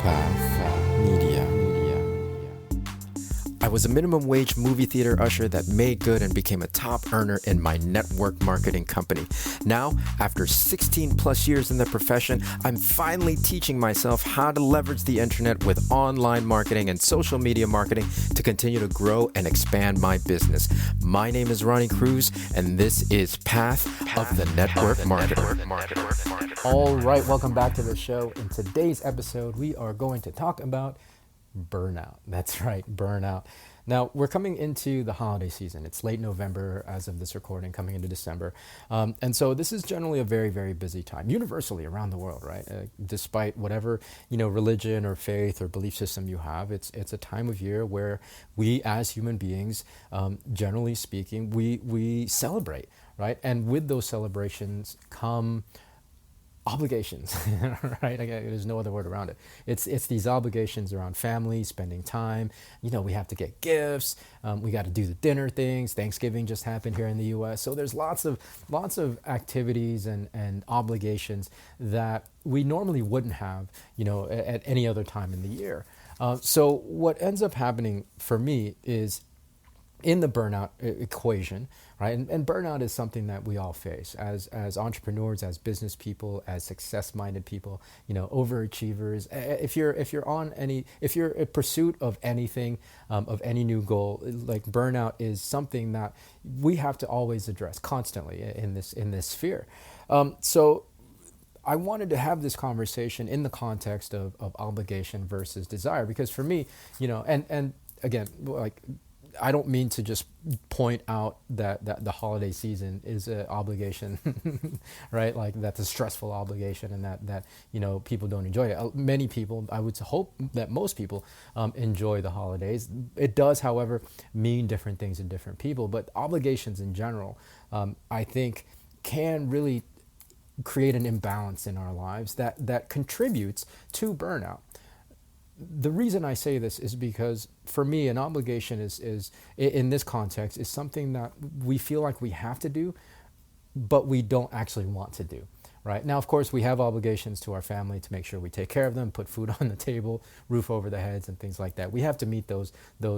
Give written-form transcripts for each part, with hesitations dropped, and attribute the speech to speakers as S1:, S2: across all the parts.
S1: Path Media. I was a minimum wage movie theater usher that made good and became a top earner in my network marketing company. Now, after 16 plus years in the profession, I'm finally teaching myself how to leverage the internet with online marketing and social media marketing to continue to grow and expand my business. My name is Ronnie Cruz, and this is Path of the Network Marketer. All right, welcome back to the show. In today's episode, we are going to talk about burnout. That's right, burnout. Now, we're coming into the holiday season. It's late November as of this recording, coming into December. And so this is generally a very, very busy time, universally around the world, right? Despite whatever, religion or faith or belief system you have, it's a time of year where we as human beings, generally speaking, we celebrate, right? And with those celebrations come obligations, right? There's no other word around it. It's these obligations around family, spending time. We have to get gifts. We got to do the dinner things. Thanksgiving just happened here in the U.S. So there's lots of activities and obligations that we normally wouldn't have, at any other time in the year. So what ends up happening for me is in the burnout equation, right? And burnout is something that we all face as entrepreneurs, as business people, as success-minded people, overachievers. If you're in pursuit of anything, of any new goal, like burnout is something that we have to always address constantly in this sphere. So I wanted to have this conversation in the context of obligation versus desire, because for me, and again, like, I don't mean to just point out that the holiday season is an obligation, right? Like that's a stressful obligation, and that people don't enjoy it. Many people, I would hope that most people enjoy the holidays. It does, however, mean different things to different people. But obligations in general, I think, can really create an imbalance in our lives that contributes to burnout. The reason I say this is because for me, an obligation is in this context is something that we feel like we have to do, but we don't actually want to do, right? Now, of course, we have obligations to our family to make sure we take care of them, put food on the table, roof over their heads, and things like that. We have to meet those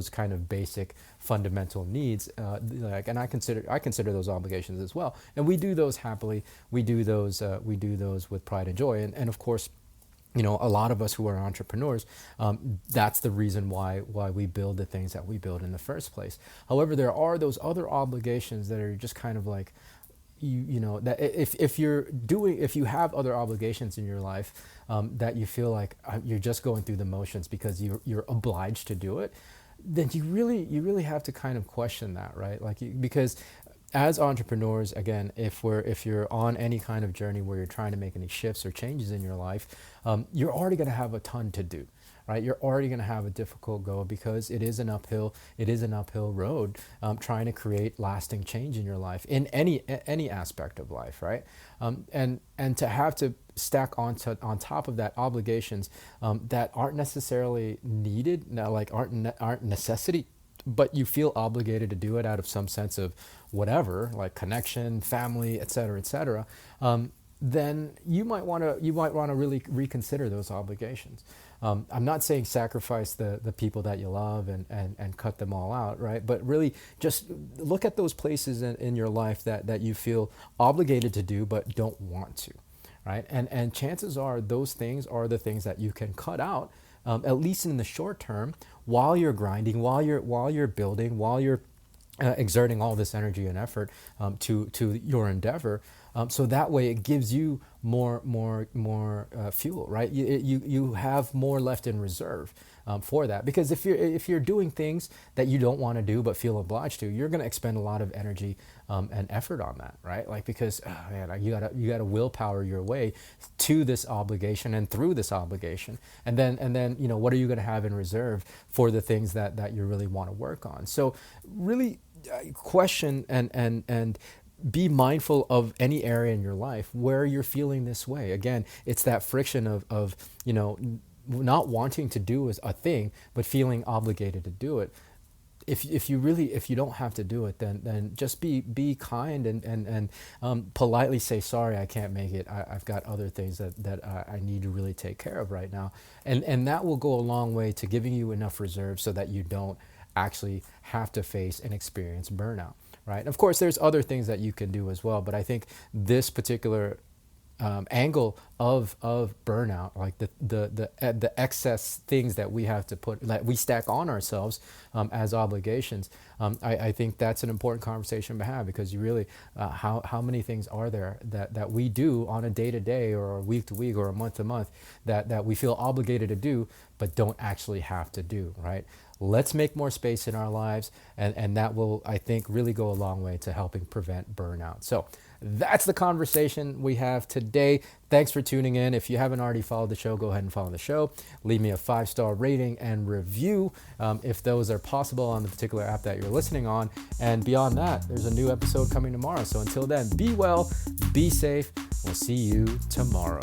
S1: kind of basic fundamental needs, and I consider those obligations as well. And we do those happily. We do those with pride and joy, and of course, a lot of us who are entrepreneurs, that's the reason why we build the things that we build in the first place. However, there are those other obligations that are just kind of like, that if you have other obligations in your life, that you feel like you're just going through the motions because you're obliged to do it, then you really have to kind of question that, right? Because as entrepreneurs, again, if you're on any kind of journey where you're trying to make any shifts or changes in your life, you're already going to have a ton to do, right? You're already going to have a difficult go because it is an uphill road, trying to create lasting change in your life in any aspect of life, right? And to have to stack on top of that obligations that aren't necessarily needed, aren't necessity, but you feel obligated to do it out of some sense of whatever, like connection, family, et cetera, then you might want to really reconsider those obligations. I'm not saying sacrifice the people that you love and cut them all out, right? But really just look at those places in your life that you feel obligated to do but don't want to, right? And chances are those things are the things that you can cut out, at least in the short term, while you're grinding, while you're building, while you're exerting all this energy and effort to your endeavor, so that way it gives you more fuel, right? You have more left in reserve for that. Because if you're doing things that you don't want to do but feel obliged to, you're going to expend a lot of energy and effort on that, right? Because you gotta willpower your way to this obligation and through this obligation, and then what are you going to have in reserve for the things that you really want to work on? So really question and be mindful of any area in your life where you're feeling this way. Again, it's that friction of not wanting to do a thing, but feeling obligated to do it. if you don't have to do it, then just be kind and politely say sorry, I can't make it. I've got other things that I need to really take care of right now, and that will go a long way to giving you enough reserve so that you don't actually have to face and experience burnout. Right. Of course, there's other things that you can do as well, but I think this particular angle of burnout, like the excess things that we have to put, that we stack on ourselves as obligations. I think that's an important conversation to have, because you really, how many things are there that we do on a day to day or a week to week or a month to month that we feel obligated to do but don't actually have to do, right? Let's make more space in our lives, and that will, I think, really go a long way to helping prevent burnout. So that's the conversation we have today. Thanks for tuning in. If you haven't already followed the show, go ahead and follow the show. Leave me a 5-star rating and review if those are possible on the particular app that you're listening on. And beyond that, there's a new episode coming tomorrow. So until then, be well, be safe. We'll see you tomorrow.